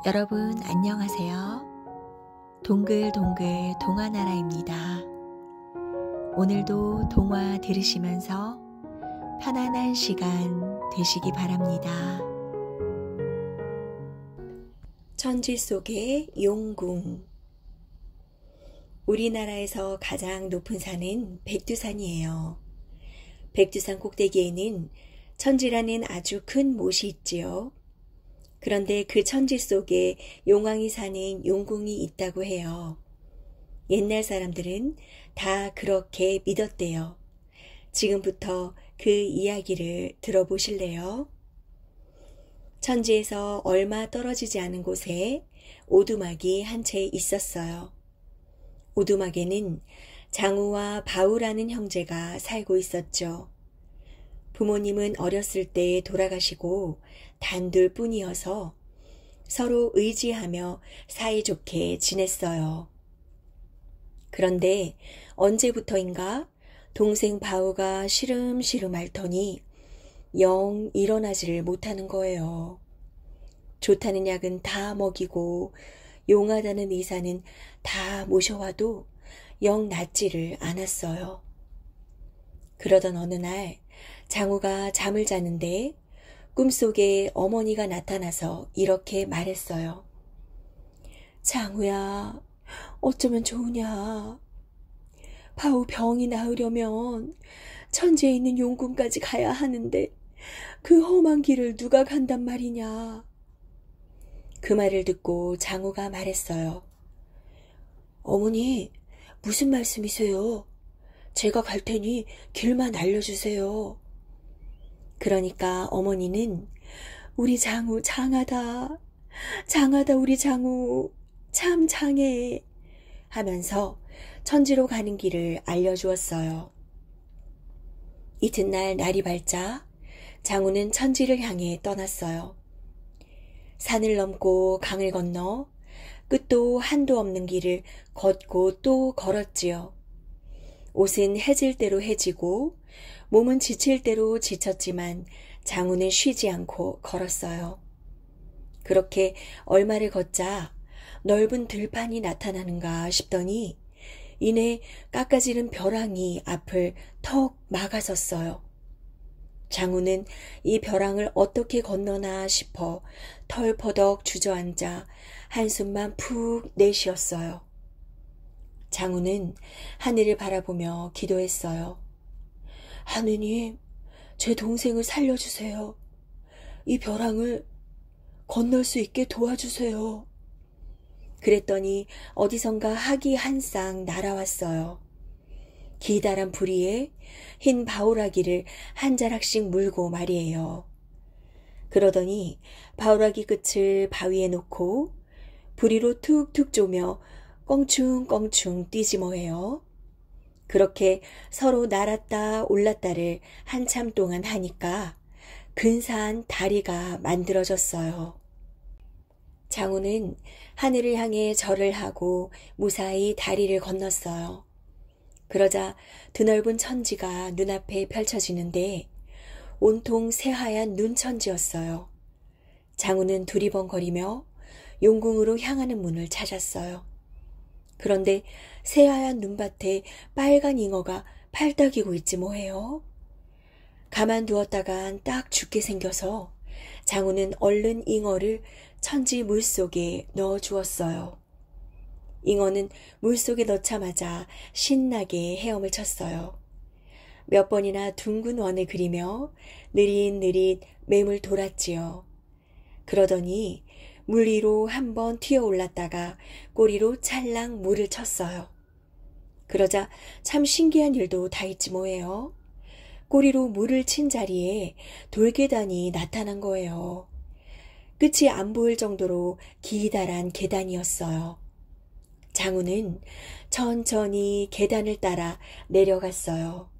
여러분 안녕하세요. 동글동글 동화나라입니다. 오늘도 동화 들으시면서 편안한 시간 되시기 바랍니다. 천지 속의 용궁. 우리나라에서 가장 높은 산은 백두산이에요. 백두산 꼭대기에는 천지라는 아주 큰 못이 있지요. 그런데 그 천지 속에 용왕이 사는 용궁이 있다고 해요. 옛날 사람들은 다 그렇게 믿었대요. 지금부터 그 이야기를 들어보실래요? 천지에서 얼마 떨어지지 않은 곳에 오두막이 한 채 있었어요. 오두막에는 장우와 바우라는 형제가 살고 있었죠. 부모님은 어렸을 때 돌아가시고 단둘 뿐이어서 서로 의지하며 사이좋게 지냈어요. 그런데 언제부터인가 동생 바우가 시름시름 앓더니 영 일어나지를 못하는 거예요. 좋다는 약은 다 먹이고 용하다는 의사는 다 모셔와도 영 낫지를 않았어요. 그러던 어느 날 장우가 잠을 자는데 꿈속에 어머니가 나타나서 이렇게 말했어요. 장우야, 어쩌면 좋으냐. 바우 병이 나으려면 천지에 있는 용궁까지 가야 하는데 그 험한 길을 누가 간단 말이냐. 그 말을 듣고 장우가 말했어요. 어머니, 무슨 말씀이세요? 제가 갈 테니 길만 알려주세요. 그러니까 어머니는 우리 장우 장하다, 장하다 우리 장우, 참 장해 하면서 천지로 가는 길을 알려주었어요. 이튿날 날이 밝자 장우는 천지를 향해 떠났어요. 산을 넘고 강을 건너 끝도 한도 없는 길을 걷고 또 걸었지요. 옷은 해질 대로 해지고 몸은 지칠 대로 지쳤지만 장우는 쉬지 않고 걸었어요. 그렇게 얼마를 걷자 넓은 들판이 나타나는가 싶더니 이내 깎아지른 벼랑이 앞을 턱 막아섰어요. 장우는 이 벼랑을 어떻게 건너나 싶어 털퍼덕 주저앉아 한숨만 푹 내쉬었어요. 장우는 하늘을 바라보며 기도했어요. 하느님, 제 동생을 살려주세요. 이 벼랑을 건널 수 있게 도와주세요. 그랬더니 어디선가 학이 한 쌍 날아왔어요. 기다란 부리에 흰 바우라기를 한 자락씩 물고 말이에요. 그러더니 바우라기 끝을 바위에 놓고 부리로 툭툭 쪼며 껑충껑충 뛰지 뭐해요. 그렇게 서로 날았다 올랐다를 한참 동안 하니까 근사한 다리가 만들어졌어요. 장우는 하늘을 향해 절을 하고 무사히 다리를 건넜어요. 그러자 드넓은 천지가 눈앞에 펼쳐지는데 온통 새하얀 눈천지였어요. 장우는 두리번거리며 용궁으로 향하는 문을 찾았어요. 그런데 새하얀 눈밭에 빨간 잉어가 팔딱이고 있지 뭐해요. 가만두었다간 딱 죽게 생겨서 장우는 얼른 잉어를 천지 물속에 넣어주었어요. 잉어는 물속에 넣자마자 신나게 헤엄을 쳤어요. 몇 번이나 둥근 원을 그리며 느릿느릿 맴을 돌았지요. 그러더니 물 위로 한번 튀어 올랐다가 꼬리로 찰랑 물을 쳤어요. 그러자 참 신기한 일도 다 있지 뭐예요. 꼬리로 물을 친 자리에 돌계단이 나타난 거예요. 끝이 안 보일 정도로 기다란 계단이었어요. 장우는 천천히 계단을 따라 내려갔어요.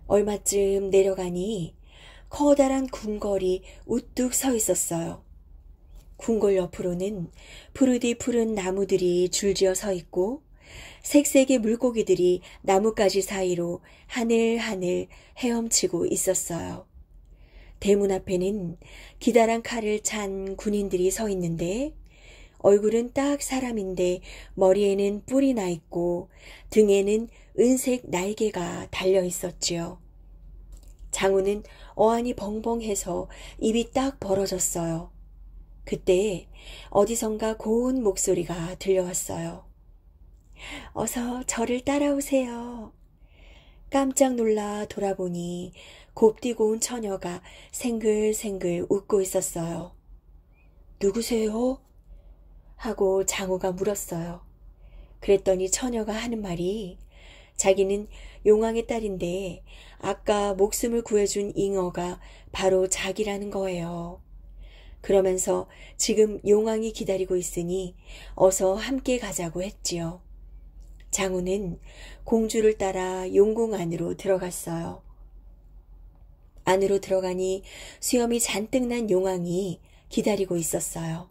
얼마쯤 내려가니 커다란 궁궐이 우뚝 서 있었어요. 궁궐 옆으로는 푸르디 푸른 나무들이 줄지어 서 있고 색색의 물고기들이 나뭇가지 사이로 하늘하늘 헤엄치고 있었어요. 대문 앞에는 기다란 칼을 찬 군인들이 서 있는데 얼굴은 딱 사람인데 머리에는 뿔이 나 있고 등에는 은색 날개가 달려 있었지요. 장우는 어안이 벙벙해서 입이 딱 벌어졌어요. 그때 어디선가 고운 목소리가 들려왔어요. 어서 저를 따라오세요. 깜짝 놀라 돌아보니 곱디고 온 처녀가 생글생글 웃고 있었어요. 누구세요? 하고 장우가 물었어요. 그랬더니 처녀가 하는 말이 자기는 용왕의 딸인데 아까 목숨을 구해준 잉어가 바로 자기라는 거예요. 그러면서 지금 용왕이 기다리고 있으니 어서 함께 가자고 했지요. 장우는 공주를 따라 용궁 안으로 들어갔어요. 안으로 들어가니 수염이 잔뜩 난 용왕이 기다리고 있었어요.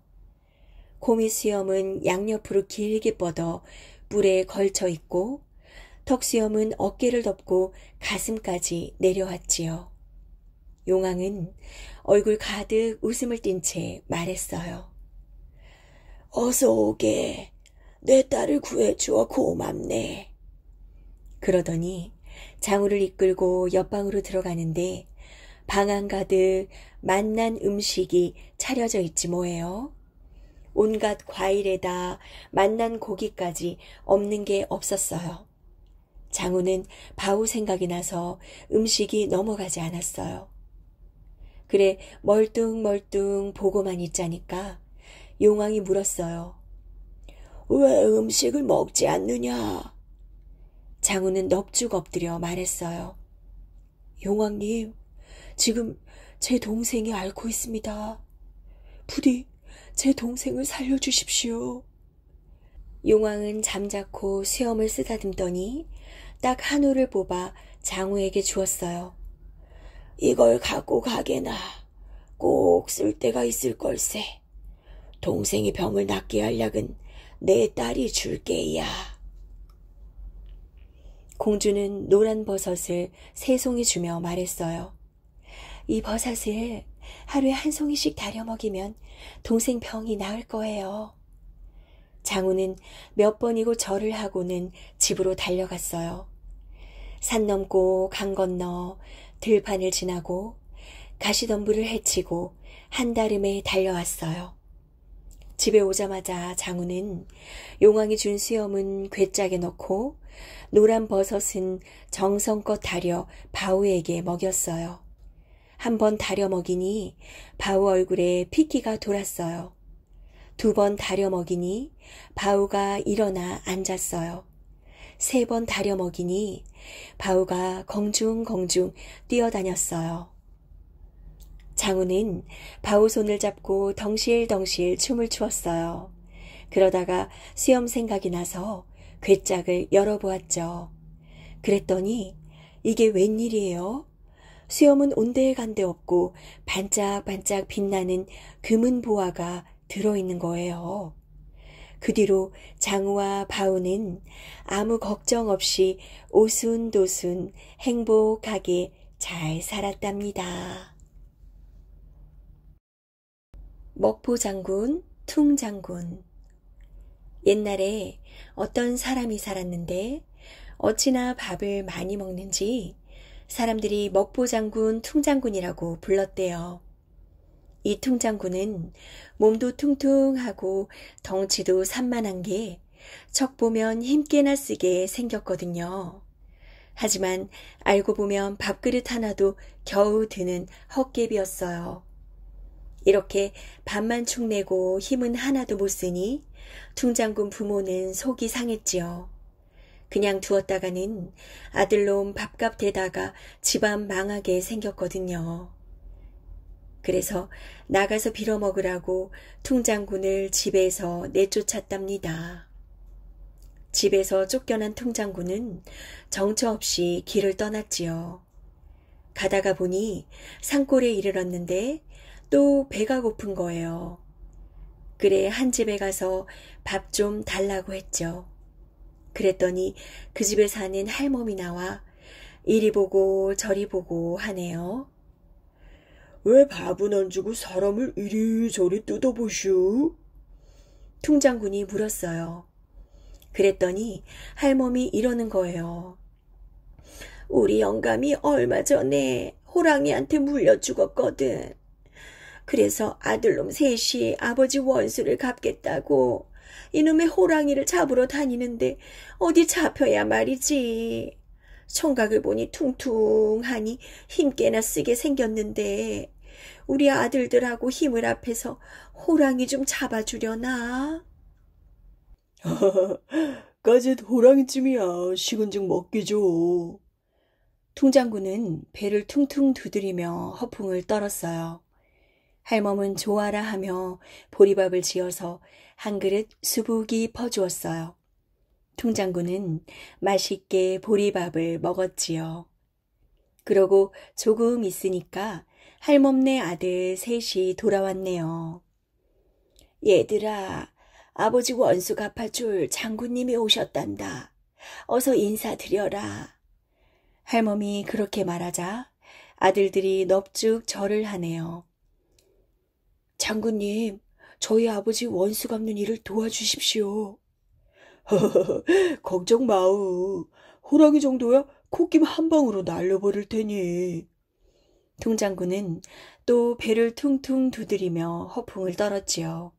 곰이 수염은 양옆으로 길게 뻗어 뿔에 걸쳐 있고 턱수염은 어깨를 덮고 가슴까지 내려왔지요. 용왕은 얼굴 가득 웃음을 띤 채 말했어요. 어서 오게. 내 딸을 구해주어 고맙네. 그러더니 장우를 이끌고 옆방으로 들어가는데 방 안 가득 맛난 음식이 차려져 있지 뭐예요. 온갖 과일에다 맛난 고기까지 없는 게 없었어요. 장우는 바우 생각이 나서 음식이 넘어가지 않았어요. 그래 멀뚱멀뚱 보고만 있자니까 용왕이 물었어요. 왜 음식을 먹지 않느냐? 장우는 넙죽 엎드려 말했어요. 용왕님, 지금 제 동생이 앓고 있습니다. 부디 제 동생을 살려주십시오. 용왕은 잠자코 수염을 쓰다듬더니 딱 한 올을 뽑아 장우에게 주었어요. 이걸 갖고 가게나 꼭 쓸 때가 있을 걸세. 동생이 병을 낫게 할 약은 내 딸이 줄게야. 공주는 노란 버섯을 3송이 주며 말했어요. 이 버섯을 하루에 1송이씩 다려 먹이면 동생 병이 나을 거예요. 장우는 몇 번이고 절을 하고는 집으로 달려갔어요. 산 넘고 강 건너 들판을 지나고 가시덤불을 헤치고 한달음에 달려왔어요. 집에 오자마자 장우는 용왕이 준 수염은 괴짝에 넣고 노란 버섯은 정성껏 다려 바우에게 먹였어요. 1번 다려 먹이니 바우 얼굴에 핏기가 돌았어요. 2번 다려 먹이니 바우가 일어나 앉았어요. 3번 다려 먹이니 바우가 공중공중 뛰어다녔어요. 장우는 바우 손을 잡고 덩실덩실 춤을 추었어요. 그러다가 수염 생각이 나서 괴짝을 열어보았죠. 그랬더니 이게 웬일이에요? 수염은 온데간데 없고 반짝반짝 빛나는 금은 보화가 들어있는 거예요. 그 뒤로 장우와 바우는 아무 걱정 없이 오순도순 행복하게 잘 살았답니다. 먹보장군, 퉁장군. 옛날에 어떤 사람이 살았는데 어찌나 밥을 많이 먹는지 사람들이 먹보장군, 퉁장군이라고 불렀대요. 이 퉁장군은 몸도 퉁퉁하고 덩치도 산만한 게 척 보면 힘께나 쓰게 생겼거든요. 하지만 알고 보면 밥그릇 하나도 겨우 드는 헛개비였어요. 이렇게 밥만 축내고 힘은 하나도 못 쓰니 퉁장군 부모는 속이 상했지요. 그냥 두었다가는 아들놈 밥값 대다가 집안 망하게 생겼거든요. 그래서 나가서 빌어먹으라고 퉁장군을 집에서 내쫓았답니다. 집에서 쫓겨난 퉁장군은 정처 없이 길을 떠났지요. 가다가 보니 산골에 이르렀는데 또 배가 고픈 거예요. 그래 한 집에 가서 밥 좀 달라고 했죠. 그랬더니 그 집에 사는 할멈이 나와 이리 보고 저리 보고 하네요. 왜 밥은 안 주고 사람을 이리저리 뜯어보슈? 퉁장군이 물었어요. 그랬더니 할멈이 이러는 거예요. 우리 영감이 얼마 전에 호랑이한테 물려 죽었거든. 그래서 아들놈 셋이 아버지 원수를 갚겠다고 이놈의 호랑이를 잡으러 다니는데 어디 잡혀야 말이지. 청각을 보니 퉁퉁하니 힘께나 쓰게 생겼는데 우리 아들들하고 힘을 합해서 호랑이 좀 잡아주려나? 까짓 호랑이쯤이야. 식은 죽 먹게 줘. 퉁장군은 배를 퉁퉁 두드리며 허풍을 떨었어요. 할멈은 좋아라 하며 보리밥을 지어서 한 그릇 수북이 퍼주었어요. 퉁장군은 맛있게 보리밥을 먹었지요. 그러고 조금 있으니까 할멈네 아들 셋이 돌아왔네요. 얘들아, 아버지 원수 갚아줄 장군님이 오셨단다. 어서 인사드려라. 할멈이 그렇게 말하자 아들들이 넙죽 절을 하네요. 장군님, 저희 아버지 원수 갚는 일을 도와주십시오. 걱정 마우. 호랑이 정도야 콧김 한 방으로 날려버릴 테니. 퉁장군은 또 배를 퉁퉁 두드리며 허풍을 떨었지요.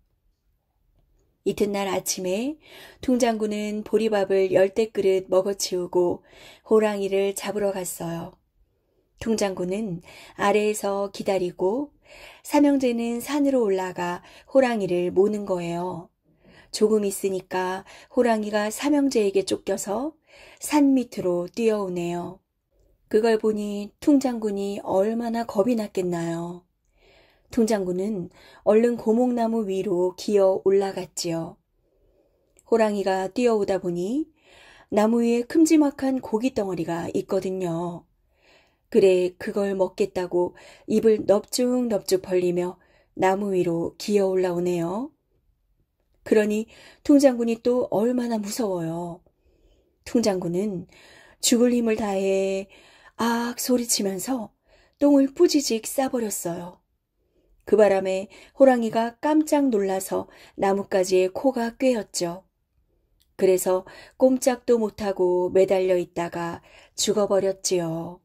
이튿날 아침에 퉁장군은 보리밥을 10그릇 먹어치우고 호랑이를 잡으러 갔어요. 퉁장군은 아래에서 기다리고 삼형제는 산으로 올라가 호랑이를 모는 거예요. 조금 있으니까 호랑이가 삼형제에게 쫓겨서 산 밑으로 뛰어오네요. 그걸 보니 퉁장군이 얼마나 겁이 났겠나요. 퉁장군은 얼른 고목나무 위로 기어 올라갔지요. 호랑이가 뛰어오다 보니 나무 위에 큼지막한 고기 덩어리가 있거든요. 그래 그걸 먹겠다고 입을 넙죽넙죽 벌리며 나무 위로 기어 올라오네요. 그러니 퉁장군이 또 얼마나 무서워요. 퉁장군은 죽을 힘을 다해 악 소리치면서 똥을 뿌지직 싸버렸어요. 그 바람에 호랑이가 깜짝 놀라서 나뭇가지에 코가 꿰었죠. 그래서 꼼짝도 못하고 매달려 있다가 죽어버렸지요.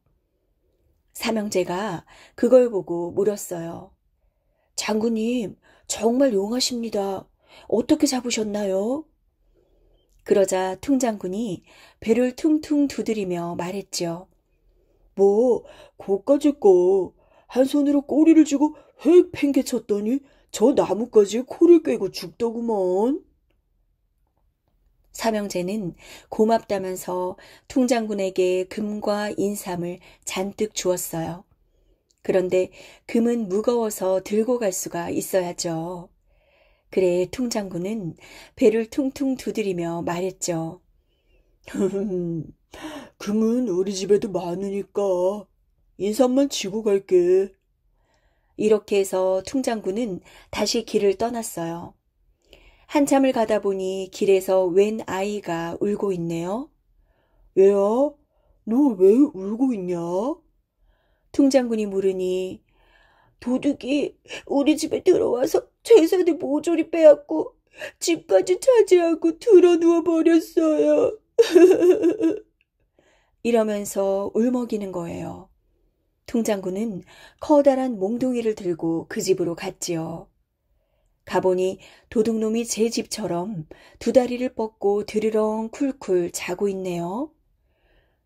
삼형제가 그걸 보고 물었어요. 장군님, 정말 용하십니다. 어떻게 잡으셨나요? 그러자 퉁장군이 배를 퉁퉁 두드리며 말했죠. 뭐, 고까짓 거. 한 손으로 꼬리를 쥐고 획 팽개쳤더니 저 나뭇가지에 코를 꿰고 죽더구먼. 삼형제는 고맙다면서 퉁장군에게 금과 인삼을 잔뜩 주었어요. 그런데 금은 무거워서 들고 갈 수가 있어야죠. 그래 퉁장군은 배를 퉁퉁 두드리며 말했죠. 금은 우리 집에도 많으니까 인삼만 지고 갈게. 이렇게 해서 퉁장군은 다시 길을 떠났어요. 한참을 가다 보니 길에서 웬 아이가 울고 있네요. 얘야, 너 왜 울고 있냐? 퉁장군이 물으니 도둑이 우리 집에 들어와서 재산을 모조리 빼앗고 집까지 차지하고 드러누워 버렸어요. 이러면서 울먹이는 거예요. 퉁장군은 커다란 몽둥이를 들고 그 집으로 갔지요. 가보니 도둑놈이 제 집처럼 두 다리를 뻗고 드르렁 쿨쿨 자고 있네요.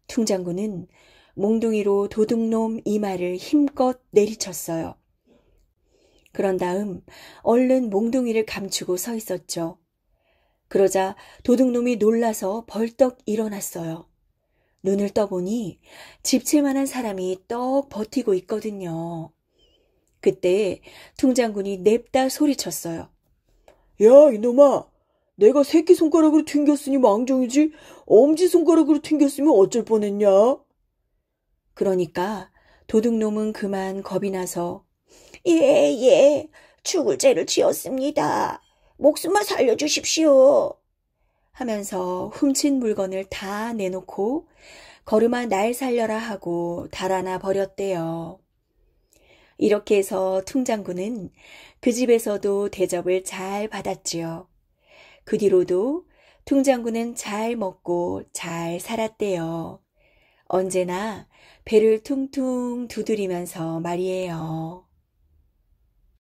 퉁장군은 몽둥이로 도둑놈 이마를 힘껏 내리쳤어요. 그런 다음 얼른 몽둥이를 감추고 서 있었죠. 그러자 도둑놈이 놀라서 벌떡 일어났어요. 눈을 떠보니 집채만한 사람이 떡 버티고 있거든요. 그때 퉁장군이 냅다 소리쳤어요. 야, 이놈아, 내가 새끼손가락으로 튕겼으니 망정이지 엄지손가락으로 튕겼으면 어쩔 뻔했냐? 그러니까 도둑놈은 그만 겁이 나서 예, 죽을 죄를 지었습니다. 목숨만 살려주십시오. 하면서 훔친 물건을 다 내놓고 걸음아 날 살려라 하고 달아나 버렸대요. 이렇게 해서 퉁장군은 그 집에서도 대접을 잘 받았지요. 그 뒤로도 퉁장군은 잘 먹고 잘 살았대요. 언제나 배를 퉁퉁 두드리면서 말이에요.